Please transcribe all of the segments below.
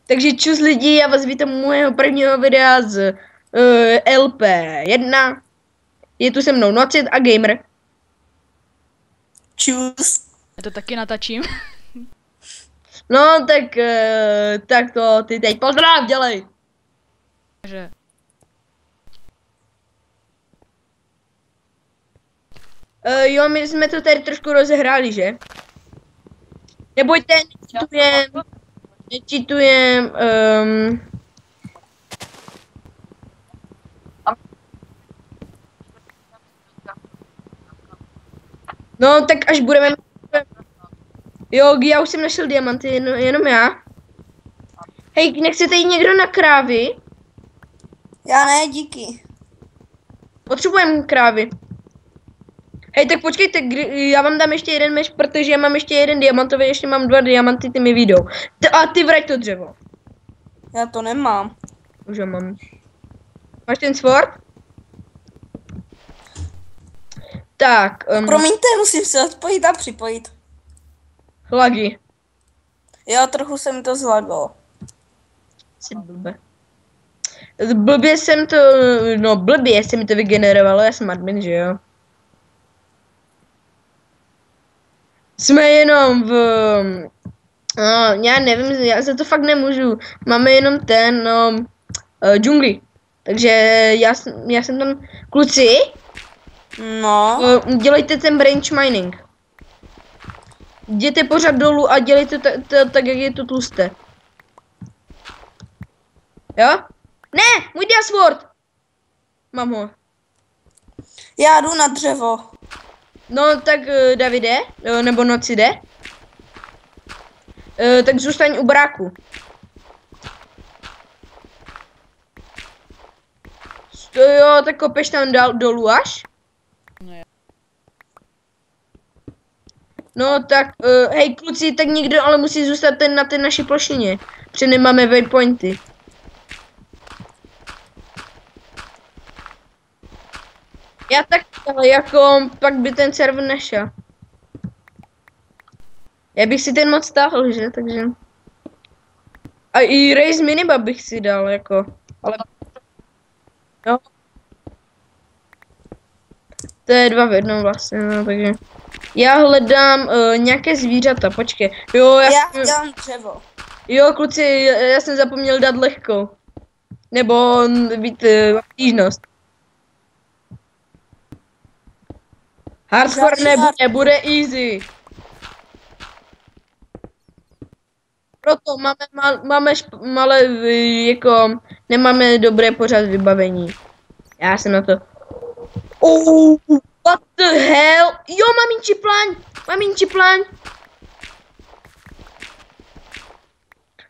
Takže čus lidi, já vás vítám u mého prvního videa z LP1. Je tu se mnou Nocit a Gamer. Čus. Já to taky natačím. No tak to ty teď pozdrav, dělej. Že... Jo, my jsme to tady trošku rozehráli, že? Nebojte, nečitujem, No, tak až budeme... Jo, já už jsem našel diamanty, jenom já. Hej, nechcete jít někdo na krávy? Já ne, díky. Potřebujeme krávy. Hej, tak počkejte, já vám dám ještě jeden meč, protože já mám ještě jeden diamantový, ještě mám 2 diamanty, ty mi vyjdou. A ty vrať to dřevo. Já to nemám. Už ho mám. Máš ten sword? Tak. Promiňte, musím se odpojit a připojit. Lagy. Jo, trochu se mi to zlaglo. Jsi blbe. Blbě se mi to vygenerovalo, já jsem admin, že jo? Jsme jenom v... No, já nevím, já za to fakt nemůžu. Máme jenom džungli. Takže já jsem tam... Kluci, No. dělejte ten branch mining. Jděte pořád dolů a dělejte to tak, jak je to tlusté. Jo? Ne, můj diasword! Mám ho. Já jdu na dřevo. No tak Davide, nebo Nocide, tak zůstaň u baráku. Jo, tak kopeš tam dolů až. No tak, hej kluci, tak někdo ale musí zůstat na té naší plošině, protože nemáme waypointy. Já tak, ale jako, pak by ten server nešel. Já bych si ten moc stáhl, že, takže. A i Race Miniba bych si dal, jako, ale. Jo. To je 2 v 1 vlastně, no, takže. Já hledám nějaké zvířata, počkej. Jo, já dělám dřevo. Jo, kluci, já jsem zapomněl dát lehkou. Nebo být obtížnost. Hardcore nebude, bude easy. Proto máme malé, jako, nemáme dobré pořád vybavení. Já jsem na to. Oh, what the hell? Jo, mám jinčí pláň.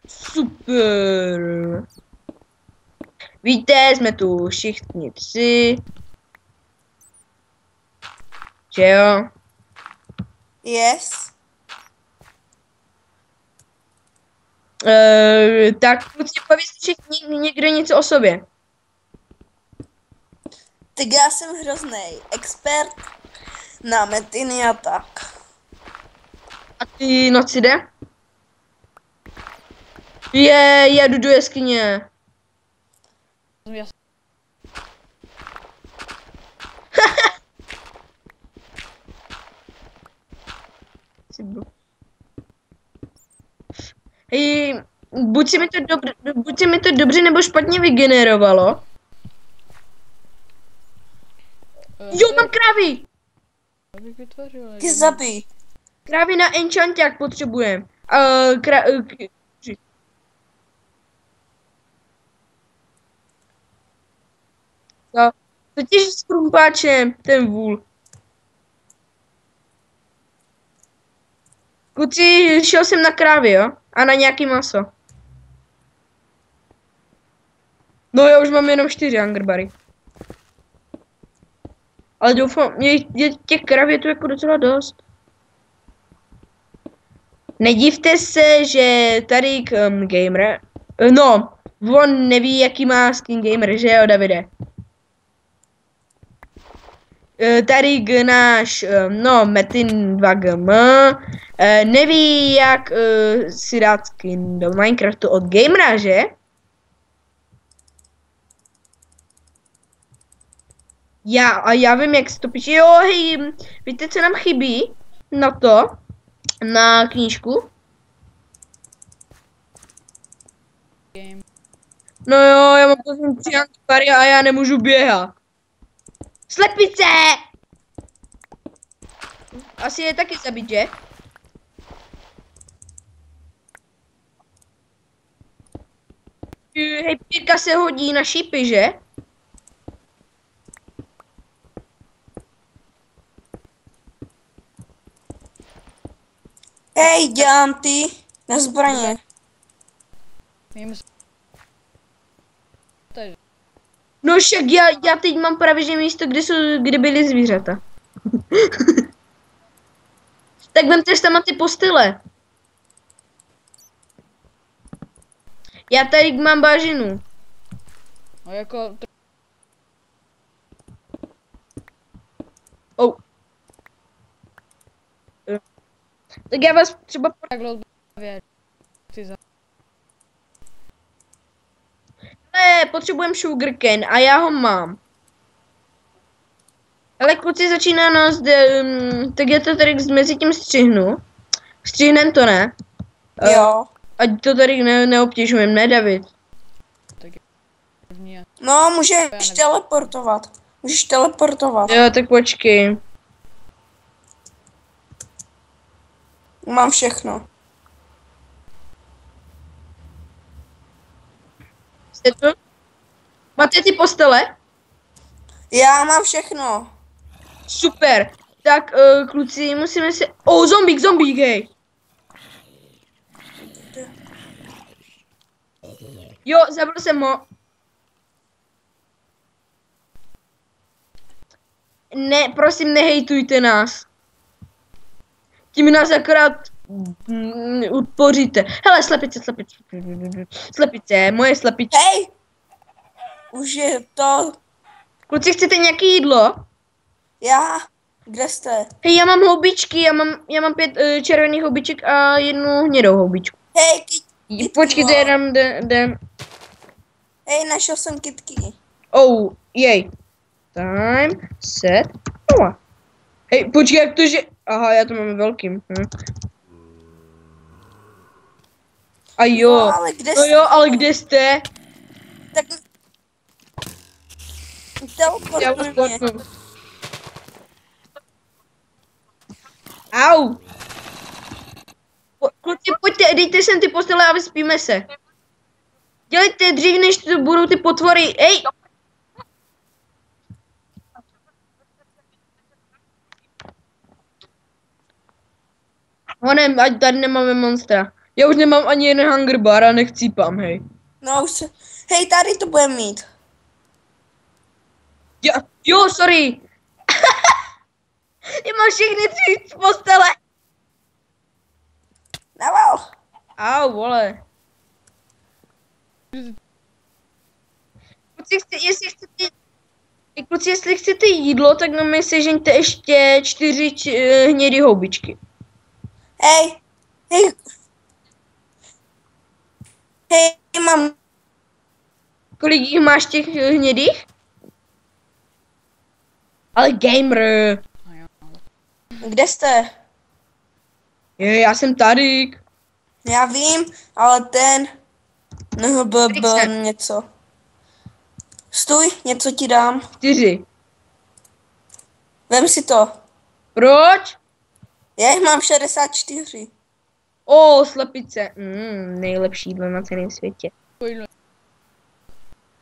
Super. Víte, jsme tu všichni 3. Že jo? Yes. Tak kluci, povězte někdo něco o sobě. Tak já jsem hroznej expert na metiny a tak. A ty Nocide? Já jdu do jeskyně. Hej, buď se mi to dobře nebo špatně vygenerovalo. Jo, mám krávy! Ty zabij. Krávy na enchanták potřebujeme. No, totiž s krumpáčem, ten vůl. Kluci, šel jsem na krávy, jo? A na nějaký maso. No já už mám jenom 4 hungerbary. Ale doufám, těch krav je tu jako docela dost. Nedívte se, že tady Gamer, no, on neví, jaký má skin Gamer, že jo, Davide? tady náš, no, Metin 2GM neví, jak si dát skin do Minecraftu od gamera, že? Já vím, jak se to píše. Jo, hej, víte, co nám chybí na to? Na knížku? No jo, já mám potom 3 Angry a já nemůžu běhat. Slepice! Asi je taky zabít, že? Hej, pírka se hodí na šípy, že? Hej, dělám ty na zbraně. No však já teď mám právě že místo, kde byly zvířata. Tak vemte si tam ty postele. Já tady mám bažinu. No jako... Oh. Tak já vás třeba... Takhle chci za... Ne, potřebujeme sugarcane a já ho mám. Ale kluci začíná nás, tak já to tady mezi tím střihnu. Střihnem to, ne? Jo. Ať to tady neobtěžujeme, ne David? No, můžeš teleportovat. Můžeš teleportovat. Jo, tak počkej. Mám všechno. Jste tu? Máte ty postele? Já mám všechno. Super. Tak kluci, musíme si... Zombík, hej. Jo, zabil jsem ho. Ne, prosím, nehejtujte nás. Tím nás akorát podpoříte. Hele, slepice. Slepice, moje slepice. Hej! Už je to... Kluci, chcete nějaké jídlo? Já? Kde jste? Hej, já mám houbičky, já mám 5 červených houbiček a 1 hnědou houbičku. Hej, Počkejte, jenom jdem. Hej, našel jsem kytky. Oh, jej. Time, set, no. Hej, počkej, jak to, že... Aha, já to mám velkým. A jo. No, ale kde No jste? jo, ale kde jste? Tak... Já vás Teleportuj mě. potnu. Au. Kluci, pojďte, dejte sem ty postele a vyspíme se. Dělejte dřív, než to budou ty potvory. Ej! Honem, ať tady nemáme monstra. Já už nemám ani jeden hunger bar a nechcípám, hej. No už se... Hej, tady to budeme mít. Jo, sorry. Já mám všechny 3 postele. Naval. Au, vole. Kluci, jestli chcete jídlo, tak na mě sežeňte ještě 4 hnědý houbičky. Hej. Hej. Hej, mám... Kolik jich máš těch hnědých? Ale gamer. Kde jste? Já jsem tady. Já vím, ale ten... něco. Stůj, něco ti dám. 4. Vem si to. Proč? Já jich mám 64. Slepice. Nejlepší jídlo na celém světě. Pojďme.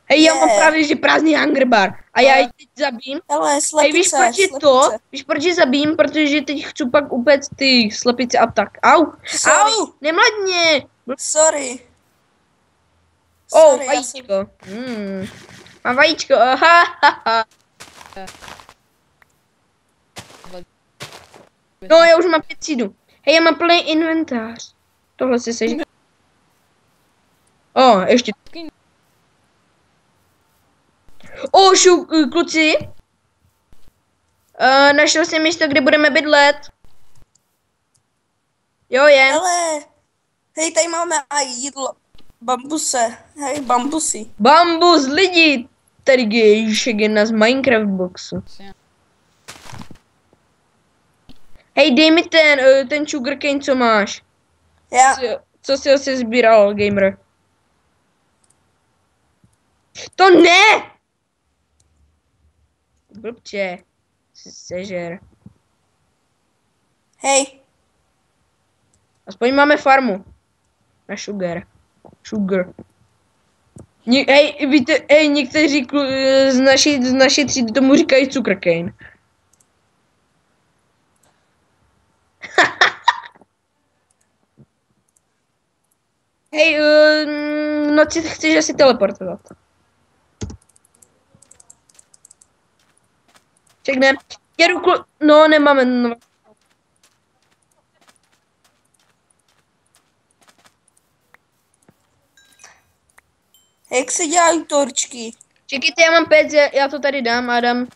Hej, já mám právě že prázdný hunger bar. A já ji teď zabím. Hele, slepice, Hej, víš proč je to? Víš proč je zabím? Protože teď chci pak upéct ty slepice a tak. Au! Sorry. Au! Nemlad mě! Sorry. Vajíčko. Mám vajíčko. Ha. No, já už mám 5 seedů. Hej, já mám plný inventář. Tohle si seží. Ještě. Kluci. Našel jsem místo, kde budeme bydlet. Jo, je. Ale, hej, tady máme aj jídlo. Bambuse, hej, bambusy. Bambus lidi. Tady gejšek jedna z Minecraft boxu. Hej, dej mi ten sugarcane, co máš. Já, Co jsi asi sbíral, gamer? To ne! Blbče. Sežer. hej, Aspoň máme farmu. Na sugar. Sugar. Hej, víte, někteří z naší třídy tomu říkají cukrcane. Hej, noci chceš asi teleportovat. Čekne. No, nemáme. No. jak se dělají torčky? Čekejte, já mám pec, já to tady dám, Adam.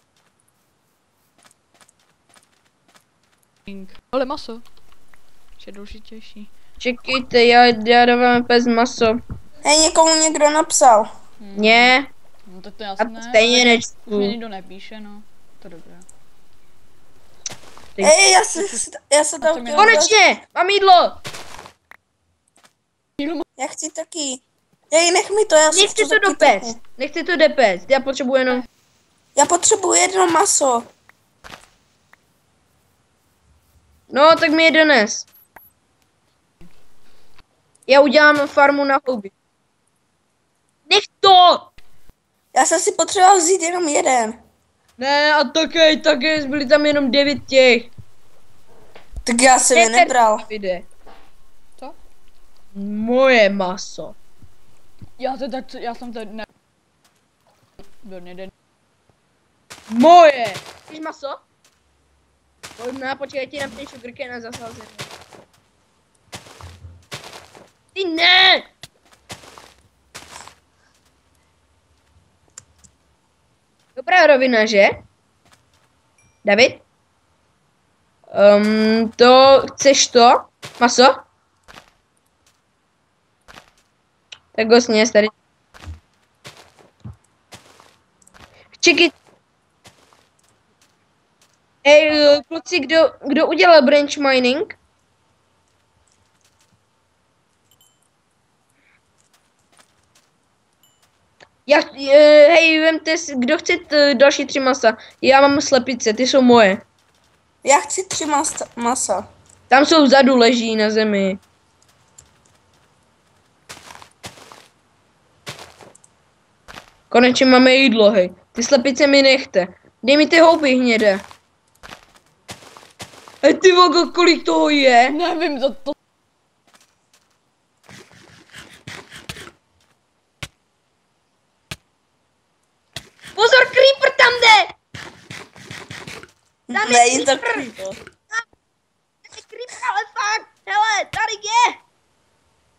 Ale maso. Je důležitější. Čekejte, já dávám pec maso. Hej, někomu někdo napsal. Ne, No tak to já a jsem ne. stejně Už nečtu. mě nikdo nepíše, no. To je dobré. Hej, já se tam chtěl Konečně, mám jídlo. Já chci taky. Hej, nech mi to, já si Nechci chci to taky dopéct. trochu. Nechci to dopéct, já potřebuji jenom. Já potřebuji jedno maso. No, tak mi je dones. Já udělám farmu na houby. Nech to! Já jsem si potřeboval vzít jenom jeden. Ne, a také, byli tam jenom 9 těch. Tak já jsem je nebral. Davide. Co? Moje maso. Já jsem tady ne... Byl jeden. Moje! Chceš maso? Možná, počkej, ti napíš sugarcane a zasázím. Ty ne! Dobrá rovina, že? David? To, chceš to? Maso? Tak ho sněz tady. Čekaj. Hej, kluci, kdo udělal branch mining? Hej, vemte si, kdo chce další 3 masa. Já mám slepice, ty jsou moje. Já chci 3 masa. Tam jsou vzadu, leží na zemi. Konečně máme jídlo, hej. Ty slepice mi nechte. Dej mi ty houby hnědé. Hej, ty vogo, kolik toho je? Nevím, to... Pozor, creeper tam jde! Tam Ne, je je to creeper. Tady creeper, ale fakt, hele, tady je.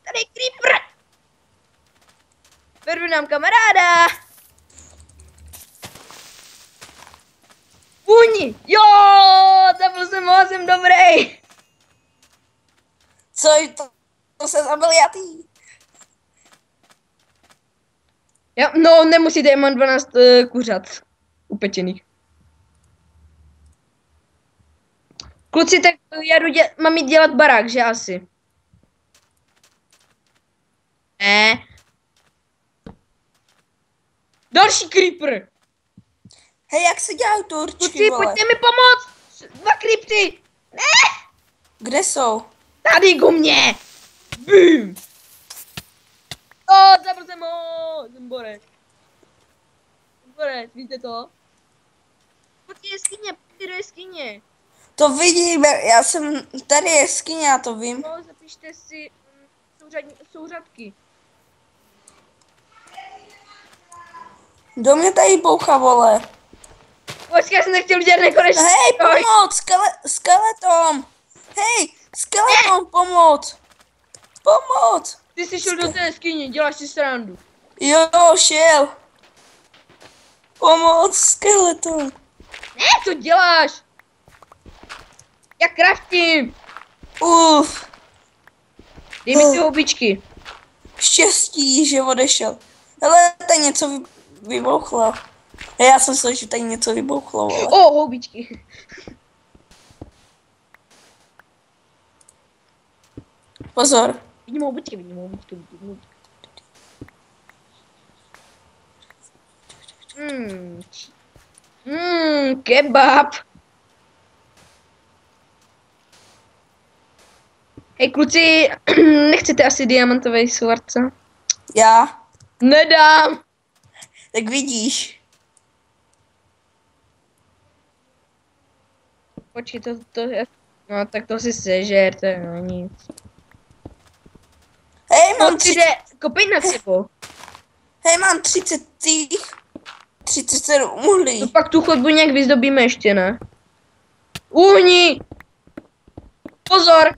Tady je creeper. Beru nám kamaráda. Vůni, jo, zabil jsem ho, jsem dobrý. Co je to? To se zabil já ty. Jo, no, nemusíte, já mám 12 kuřat upečených. Kluci, tak já jdu mám jít dělat barák, že asi? Ne. Další creeper. Hej, jak se dělají torčky, Kluci, vole? pojďte mi pomoct. 2 krypty. Ne, Kde jsou? tady ku mně. Bum. Zabil jsem ho. Jsem borec. Víte to? Pojďte jeskyně, pojďte do jeskyně. To vidím, já jsem, tady je jeskyně, já to vím. No, zapište si souřadky. Kdo mě tady boucha, vole? Počkej, já jsem nechtěl udělat nekonečně. Hej, pomoc, skeleton! Hej, skeleton, pomoc! Pomoc! Ty jsi šel do té jeskyně, děláš si srandu. Jo, šel. Pomoc, skeleton. Ne, co děláš? Já kraftím. Dej mi ty houbičky. Štěstí, že odešel. Ale tady něco vybouchlo. Já jsem slyšel, že tady něco vybouchlo, vole. Houbičky. Pozor. Vidím houbičky. Kebab. Hej kluci, nechcete asi diamantový sword, co? Já. Nedám. Tak vidíš. Počkej, to je... No tak to si sežer, to je no nic. Hej, mám Kopej nad sebou. Hej, mám 37 uhlí. No pak tu chodbu nějak vyzdobíme ještě, ne? Uhni! Pozor!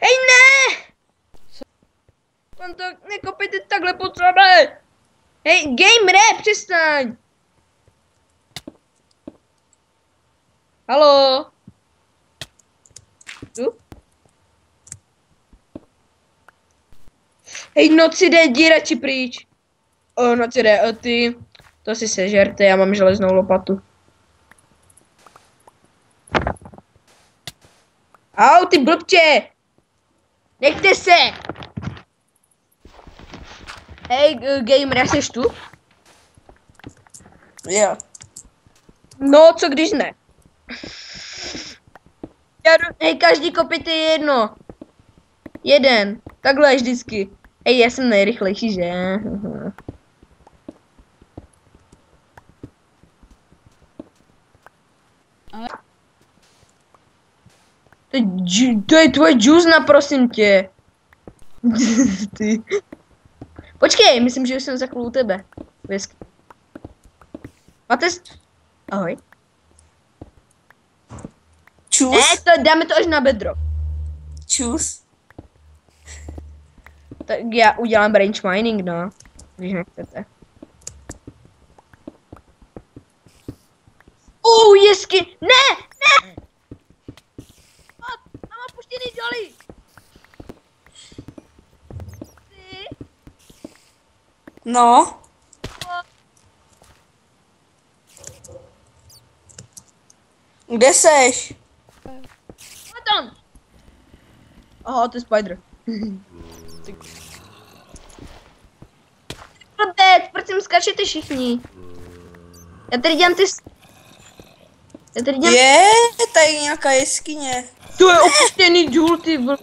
Hej, ne! Pan to nekopejte takhle po sebe! Hej, Game přestaň! Haló? Tu? Hej, noci jdi radši pryč. Noci jde, ty. To si sežerte, já mám železnou lopatu. Au, ty blbče! Nechte se! Hej, gamer, jsi tu? Jo. No, co když ne? Hej, každý kopejte jedno. Jeden. Takhle vždycky. Hej, já jsem nejrychlejší, že? Ale... To je tvoje džuzna, prosím tě. Ty. Počkej, myslím, že už jsem za chvíli u tebe. Hezky. Máte... Ahoj. Čus. Ne, dáme to až na bedro. Čus. Tak já udělám branch mining, no. Když nechcete. Jesky! Ne! Ne! Mám opuštěný doly! Ty? No. Kde seš? Tam! Aha, to je spider. Blbec, proč sem skačete všichni? Já tady dělám ty... Je, tady nějaká jeskyně. To je opuštěný důl, ty vl...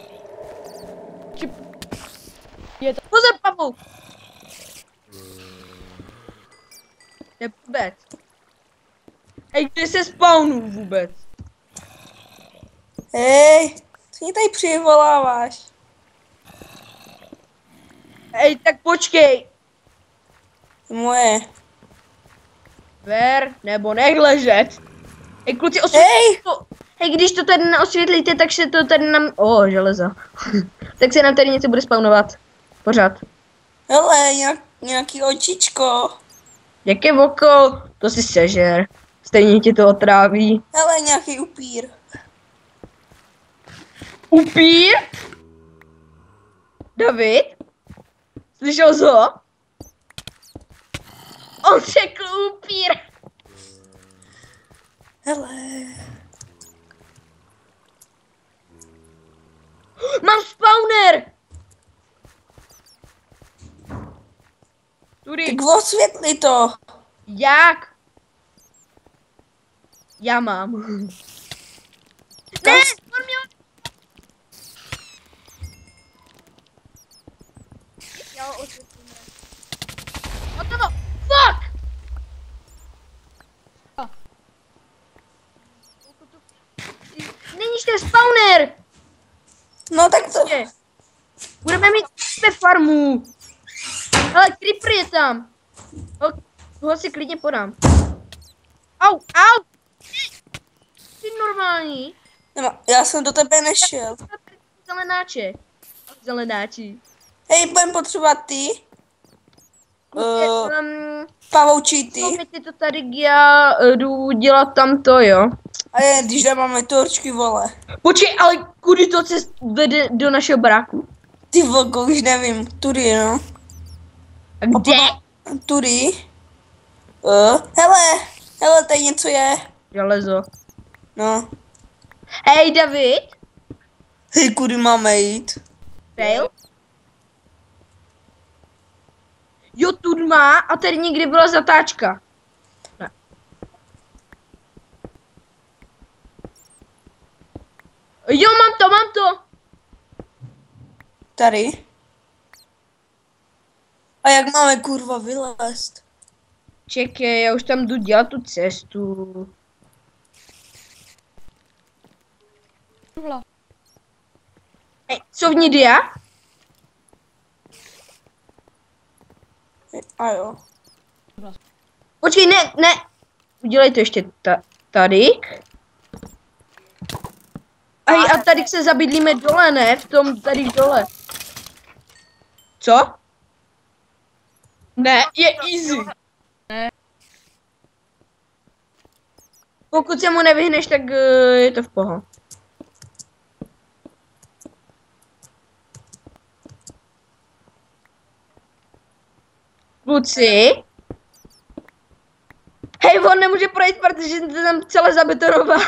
Je to... Pozor, pavouk! To je blbec. Hej, kde se spawnu vůbec? Hej, co mě tady přivoláváš? Hej, tak počkej. Moje. Ver, nebo nech ležet. Hej, kluci, Hej! to. Hej, když to tady neosvětlíte, tak se to tady nám... železo. Tak se nám tady něco bude spawnovat. Pořád. Hele, nějaký očičko. Jaké oko? To si sežer. Stejně ti to otráví. Hele, nějaký upír. Upír? David? Slyšel jsi ho? On řekl upír. Hele. Mám spawner! Tudy. Tak osvětli to. Jak? Já mám. Ne, on měl... Já ho osvětlím. Hotovo! Fuck! Není to spawner! No tak to... Budeme mít ve farmu. Ale creeper je tam. Ho si klidně podám. Au, au! Jsi normální? Já jsem do tebe nešel. Zelenáče. Zelenáči. Hej, budem potřebovat ty. Pavoučí ty. Ty to tady, já jdu dělat tamto, jo. A je, když dáváme torčky, vole. Počkej, ale kudy to cest vede do našeho baráku? Ty vlko, už nevím, tudy, no. A kde? Tudy. Hele, tady něco je. Železo. No. Hej, David. Hej, kudy máme jít? Fail. Jo, tu má a tady někdy byla zatáčka. Ne. Jo, mám to. Tady. A jak máme kurva vylézt? Čekej, já už tam jdu dělat tu cestu. Hej, co v ní dia? A jo. Počkej, ne. Udělej to ještě tady. A tady se zabydlíme dole, ne? V tom tady dole. Co? Ne, je easy. Ne. Pokud se mu nevyhneš, tak je to v poho. Kluci. Hej, on nemůže projít, protože to tam celé zabetonoval.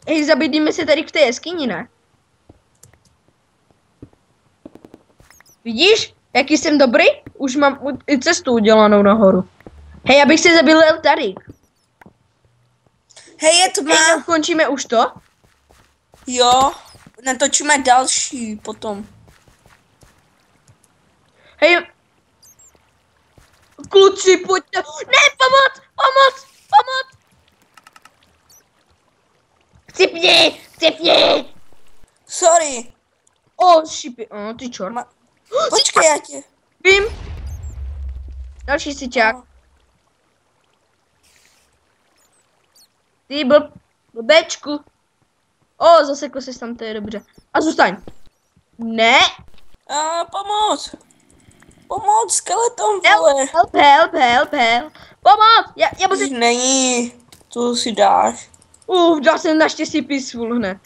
Hej, zabydlíme se tady v té jeskyni, ne? Vidíš, jaký jsem dobrý? Už mám i cestu udělanou nahoru. Hej, abych se zabydlel tady. Hej, je tma. Hej, končíme už to? Jo, natočíme další potom. Hej, kluci, pojďte. Ne, pomoc! Chcipni! Sorry. Šipy, ty čort. Počkej, já tě. Vím. Další syťák. Ty blbečku. Zasekl jsi tam, to je dobře. A zůstaň. Ne. Pomoc. Pomoc, skeleton, vole. Help. Pomoc. Já musím... Už není. To si dáš. Dal jsem naštěstí peaceful hned.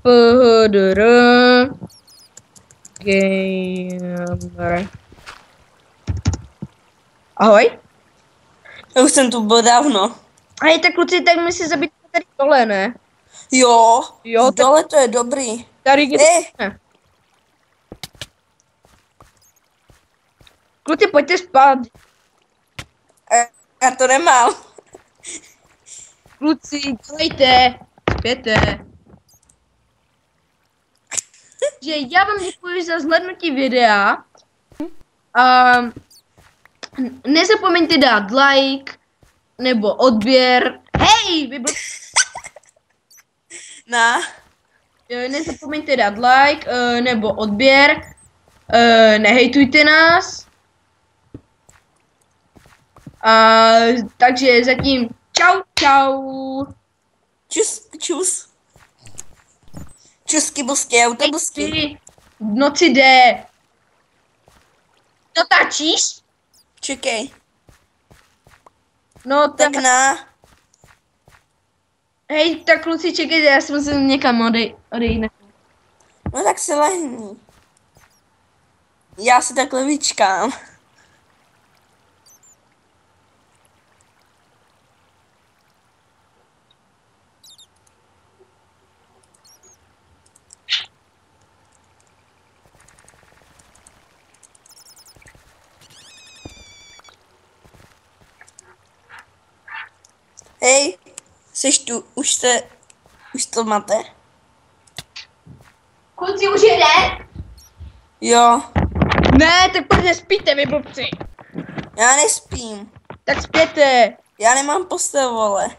PHDR Gamer. Ahoj. Já už jsem tu byl dávno. Hej, tak kluci, tak my si zabít tady dole, ne? Jo, tak dole to je dobrý. tady ne. Kluci, pojďte spát. Já to nemám. Kluci, dělejte. Spěte. Že já vám děkuji za zhlédnutí videa. Nezapomeňte dát like nebo odběr. Hej, vy nezapomeňte dát like nebo odběr. Nehejtujte nás. Takže zatím čau. Čus. Čusky busky, autobusky. V noci jde. Dotačíš? Čekej. No tak na. Hej, tak kluci, čekejte, já jsem se někam odejít. No tak se lehni. Já si takhle vyčkám. Hej, seš tu, už to máte? Kluci, už jede? Jo. Ne, tak proč nespíte, vy blbci? Já nespím. Tak spěte. Já nemám postel, vole.